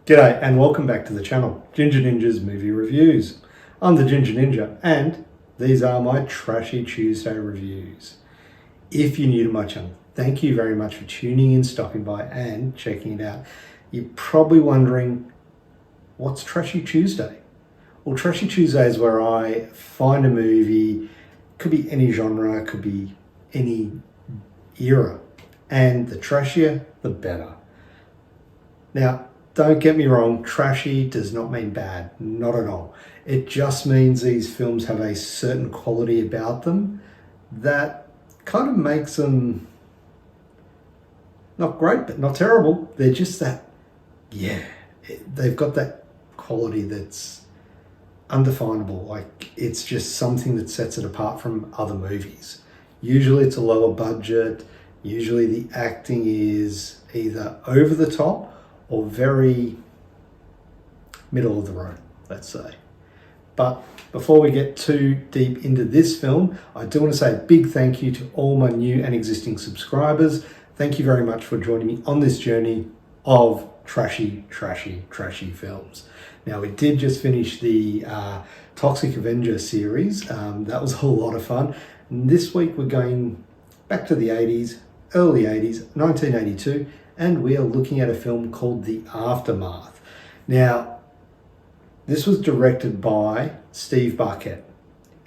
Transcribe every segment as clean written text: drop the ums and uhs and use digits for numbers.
G'day and welcome back to the channel, Ginger Ninja's Movie Reviews. I'm the Ginger Ninja and these are my Trashy Tuesday reviews. If you're new to my channel, thank you very much for tuning in, stopping by and checking it out. You're probably wondering, what's Trashy Tuesday? Well, Trashy Tuesday is where I find a movie, could be any genre, could be any era, and the trashier, the better. Now, don't get me wrong, trashy does not mean bad, not at all. It just means these films have a certain quality about them that kind of makes them not great, but not terrible. They're just that, they've got that quality that's undefinable. Like, it's just something that sets it apart from other movies. Usually it's a lower budget. Usually the acting is either over the top or very middle of the road, let's say. But before we get too deep into this film, I do want to say a big thank you to all my new and existing subscribers. Thank you very much for joining me on this journey of trashy films. Now, we did just finish the Toxic Avenger series. That was a lot of fun. And this week we're going back to the 80s, early 80s, 1982, and we are looking at a film called The Aftermath. Now, this was directed by Steve Barkett.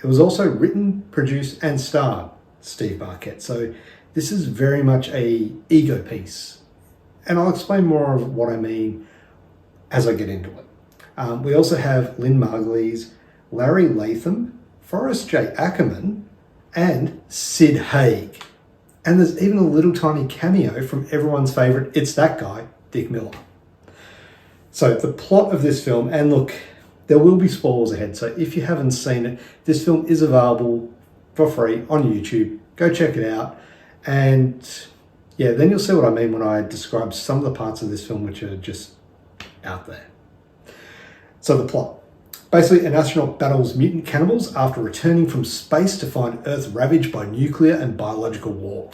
It was also written, produced, and starred Steve Barkett. So this is very much a ego piece. And I'll explain more of what I mean as I get into it. We also have lynnemargulies, Larry Latham, Forrest J. Ackerman, and Sidhaig. And there's even a little tiny cameo from everyone's favourite, it's that guy, Dick Miller. So the plot of this film, and look, there will be spoilers ahead, so if you haven't seen it, this film is available for free on YouTube. Go check it out. And yeah, then you'll see what I mean when I describe some of the parts of this film which are just out there. So the plot. Basically, an astronaut battles mutant cannibals after returning from space to find Earth ravaged by nuclear and biological war.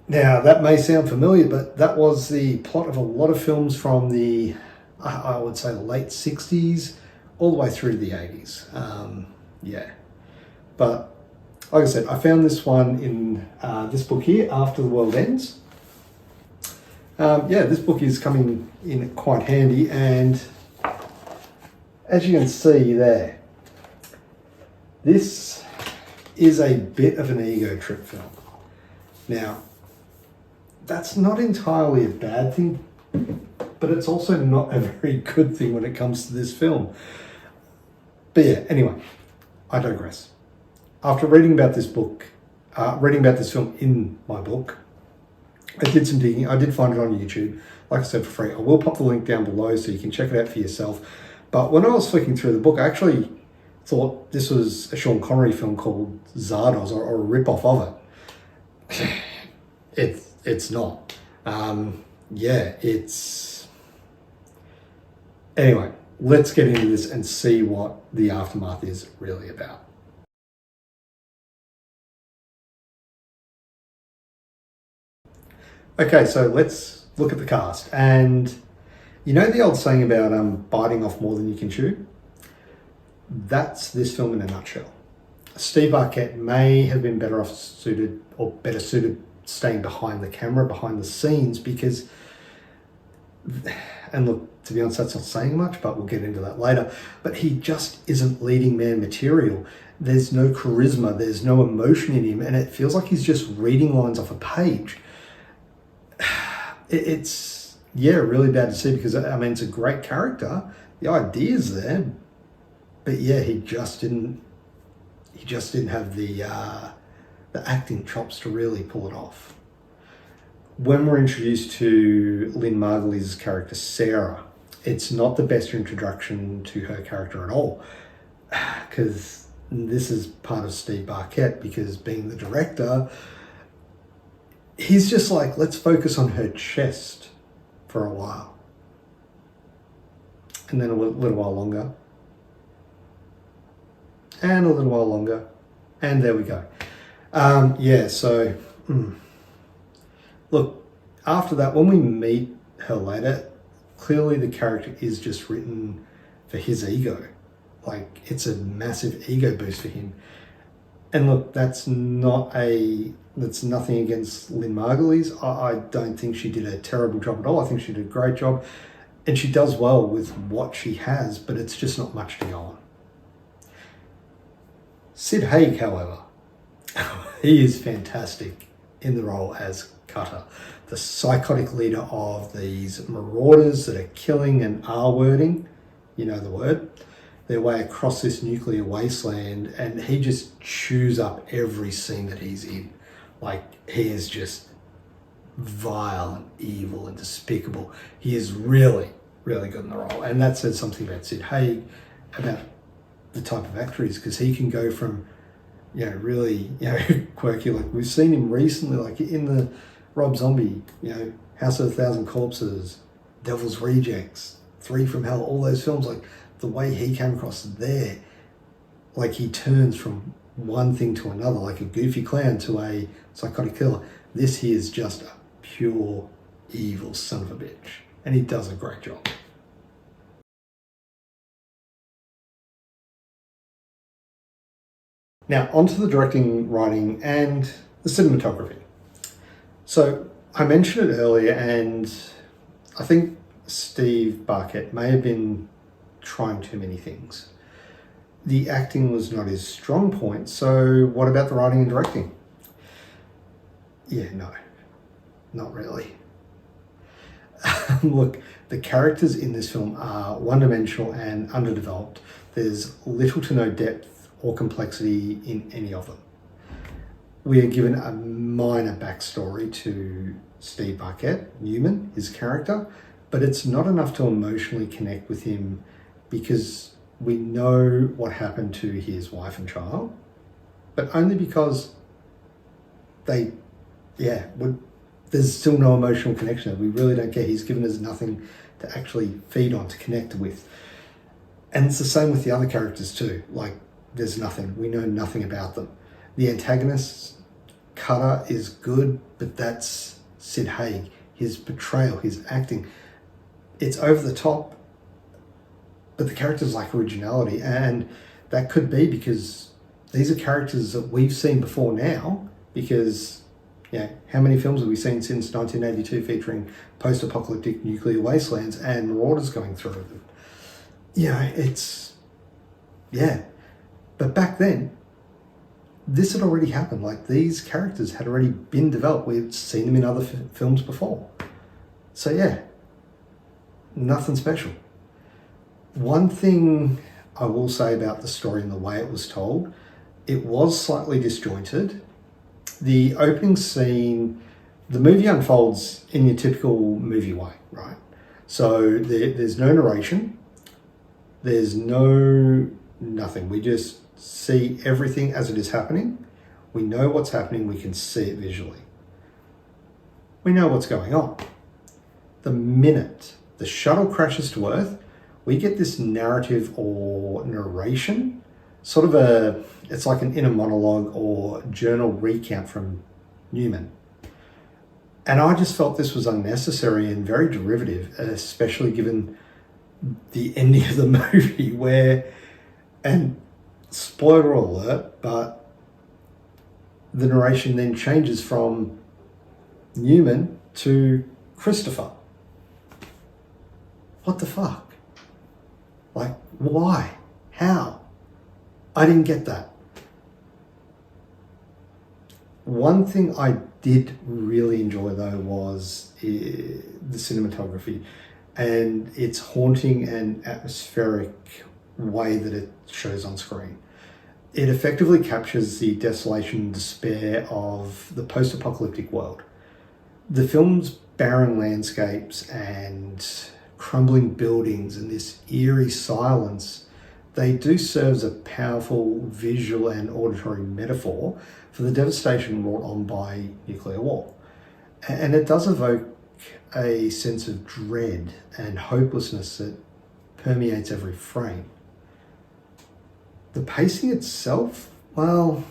Now, that may sound familiar, but that was the plot of a lot of films from the, I would say, the late 60s all the way through the 80s. But like I said, I found this one in this book here, After the World Ends. This book is coming in quite handy, and as you can see there, this is a bit of an ego trip film. Now, that's not entirely a bad thing, but it's also not a very good thing when it comes to this film. But yeah, anyway, I digress. After reading about this film in my book, I did some digging. I did find it on YouTube, like I said, for free. I will pop the link down below so you can check it out for yourself. But when I was flicking through the book, I actually thought this was a Sean Connery film called Zardoz, or a rip-off of it. It's not. Anyway, let's get into this and see what The Aftermath is really about. Okay, so let's look at the cast. And you know the old saying about biting off more than you can chew? That's this film in a nutshell. Steve Barkett may have been better suited staying behind the camera, behind the scenes, because, and look, to be honest, that's not saying much, but we'll get into that later, but he just isn't leading man material. There's no charisma, there's no emotion in him, and it feels like he's just reading lines off a page. It's really bad to see, because I mean, it's a great character, the idea's there, but yeah, he just didn't have the acting chops to really pull it off. When we're introduced to lynnemargulies' character Sarah, it's not the best introduction to her character at all, because this is part of Steve Barkett, because being the director, he's just like, let's focus on her chest for a while. And then a little while longer. And a little while longer. And there we go. Look, after that, when we meet her later, clearly the character is just written for his ego. Like, it's a massive ego boost for him. And look, that's nothing against lynnemargulies. I don't think she did a terrible job at all. I think she did a great job. And she does well with what she has, but it's just not much to go on. Sidhaig, however, he is fantastic in the role as Cutter, the psychotic leader of these marauders that are killing and R-wording, you know the word, their way across this nuclear wasteland, and he just chews up every scene that he's in. Like, he is just vile and evil and despicable. He is really, really good in the role. And that says something about Sidhaig, about the type of actor he is, because he can go from, really, quirky. Like, we've seen him recently, like in the Rob Zombie, House of a Thousand Corpses, Devil's Rejects, Three from Hell, all those films, like the way he came across there, like he turns from one thing to another, like a goofy clown to a psychotic killer. This here is just a pure evil son of a bitch, and he does a great job. Now, onto the directing, writing, and the cinematography. So, I mentioned it earlier, and I think Steve Barkett may have been trying too many things. The acting was not his strong point, so what about the writing and directing? Yeah, no, not really. Look, the characters in this film are one-dimensional and underdeveloped. There's little to no depth or complexity in any of them. We are given a minor backstory to Steve Barkett, Newman, his character, but it's not enough to emotionally connect with him because we know what happened to his wife and child, but only because there's still no emotional connection. We really don't care. He's given us nothing to actually feed on, to connect with. And it's the same with the other characters too. Like, there's nothing. We know nothing about them. The antagonist, Cutter, is good, but that's Sidhaig. His betrayal, his acting, it's over the top, but the characters lack originality, and that could be because these are characters that we've seen before now, because how many films have we seen since 1982 featuring post-apocalyptic nuclear wastelands and marauders going through them? But back then, this had already happened. Like, these characters had already been developed. We've seen them in other films before. So nothing special. One thing I will say about the story and the way it was told, it was slightly disjointed. The opening scene, the movie unfolds in your typical movie way, right? So there's no narration, there's nothing. We just see everything as it is happening. We know what's happening, we can see it visually. We know what's going on. The minute the shuttle crashes to Earth, we get this narrative or narration, it's like an inner monologue or journal recount from Newman. And I just felt this was unnecessary and very derivative, especially given the ending of the movie where, and spoiler alert, but the narration then changes from Newman to Christopher. What the fuck? Like, why? How? I didn't get that. One thing I did really enjoy, though, was the cinematography and its haunting and atmospheric way that it shows on screen. It effectively captures the desolation and despair of the post-apocalyptic world. The film's barren landscapes and crumbling buildings and this eerie silence, they do serve as a powerful visual and auditory metaphor for the devastation wrought on by nuclear war. And it does evoke a sense of dread and hopelessness that permeates every frame. The pacing itself, well,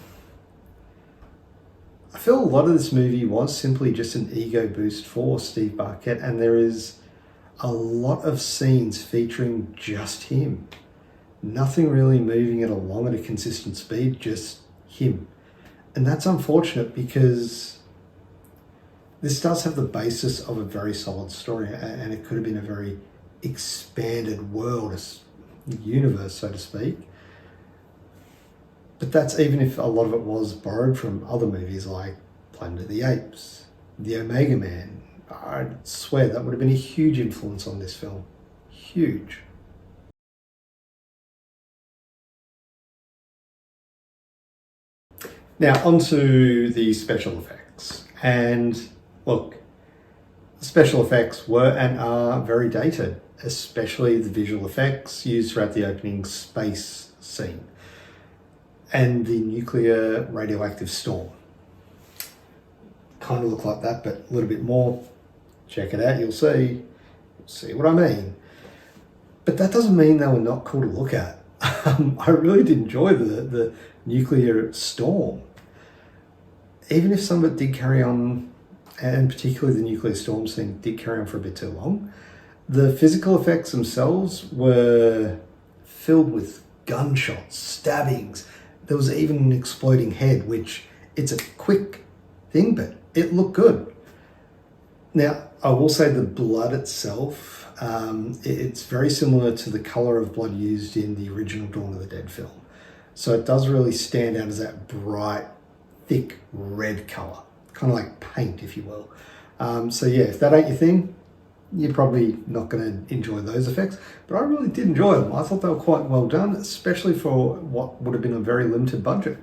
I feel a lot of this movie was simply just an ego boost for Steve Barkett, and there is a lot of scenes featuring just him. Nothing really moving it along at a consistent speed, just him. And that's unfortunate because this does have the basis of a very solid story, and it could have been a very expanded world, universe, so to speak. But that's even if a lot of it was borrowed from other movies like Planet of the Apes, The Omega Man. I swear that would have been a huge influence on this film. Huge. Now, onto the special effects. And look, the special effects were and are very dated, especially the visual effects used throughout the opening space scene and the nuclear radioactive storm. Kind of look like that, but a little bit more. Check it out, you'll see what I mean. But that doesn't mean they were not cool to look at. I really did enjoy the nuclear storm. Even if some of it did carry on, and particularly the nuclear storm scene did carry on for a bit too long, the physical effects themselves were filled with gunshots, stabbings. There was even an exploding head, which it's a quick thing, but it looked good. Now, I will say the blood itself, it's very similar to the colour of blood used in the original Dawn of the Dead film. So it does really stand out as that bright, thick red colour, kind of like paint, if you will. So yeah, if that ain't your thing, you're probably not going to enjoy those effects. But I really did enjoy them. I thought they were quite well done, especially for what would have been a very limited budget.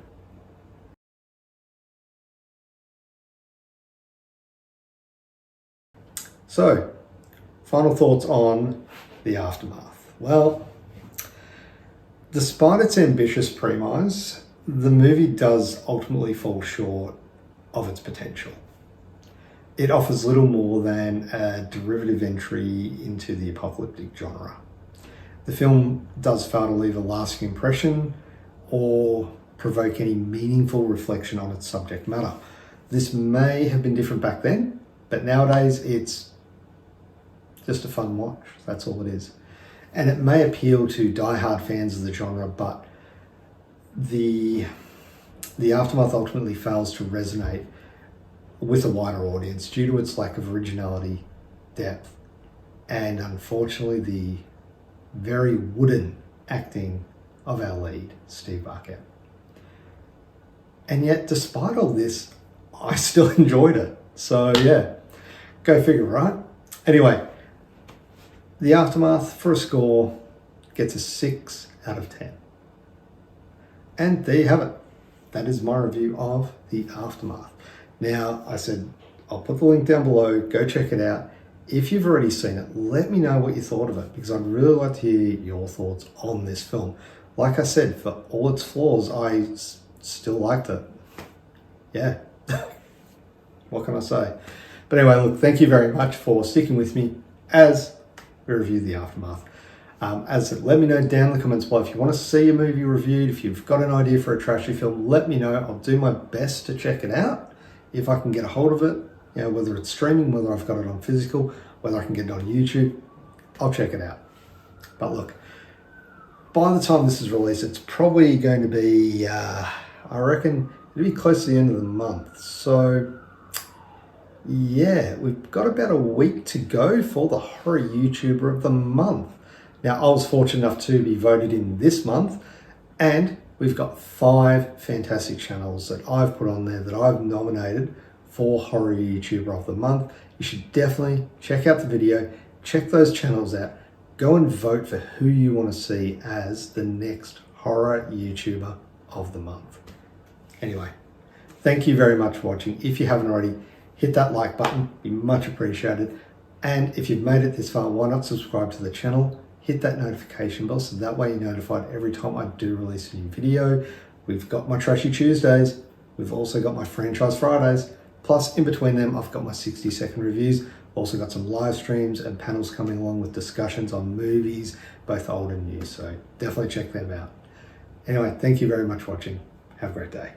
So, final thoughts on The Aftermath. Well, despite its ambitious premise, the movie does ultimately fall short of its potential. It offers little more than a derivative entry into the apocalyptic genre. The film does fail to leave a lasting impression or provoke any meaningful reflection on its subject matter. This may have been different back then, but nowadays it's just a fun watch, that's all it is. And it may appeal to die-hard fans of the genre, but the Aftermath ultimately fails to resonate with a wider audience due to its lack of originality, depth, and unfortunately the very wooden acting of our lead, Steve Barkett. And yet, despite all this, I still enjoyed it. So yeah, go figure, right? Anyway, The Aftermath, for a score, gets a 6 out of 10. And there you have it. That is my review of The Aftermath. Now, I said I'll put the link down below. Go check it out. If you've already seen it, let me know what you thought of it, because I'd really like to hear your thoughts on this film. Like I said, for all its flaws, I still liked it. Yeah. What can I say? But anyway, look, thank you very much for sticking with me as we review The Aftermath. As I said, let me know down in the comments below if you want to see a movie reviewed. If you've got an idea for a trashy film, let me know. I'll do my best to check it out if I can get a hold of it. You know, whether it's streaming, whether I've got it on physical, whether I can get it on YouTube, I'll check it out. But look, by the time this is released, it's probably going to be, I reckon, it'll be close to the end of the month. So yeah, we've got about a week to go for the Horror YouTuber of the Month. Now, I was fortunate enough to be voted in this month, and we've got 5 fantastic channels that I've put on there that I've nominated for Horror YouTuber of the Month. You should definitely check out the video, check those channels out, go and vote for who you want to see as the next Horror YouTuber of the Month. Anyway, thank you very much for watching. If you haven't already, hit that like button, be much appreciated. And if you've made it this far, why not subscribe to the channel? Hit that notification bell so that way you're notified every time I do release a new video. We've got my Trashy Tuesdays. We've also got my Franchise Fridays. Plus, in between them, I've got my 60-second reviews. Also got some live streams and panels coming along with discussions on movies, both old and new. So definitely check them out. Anyway, thank you very much for watching. Have a great day.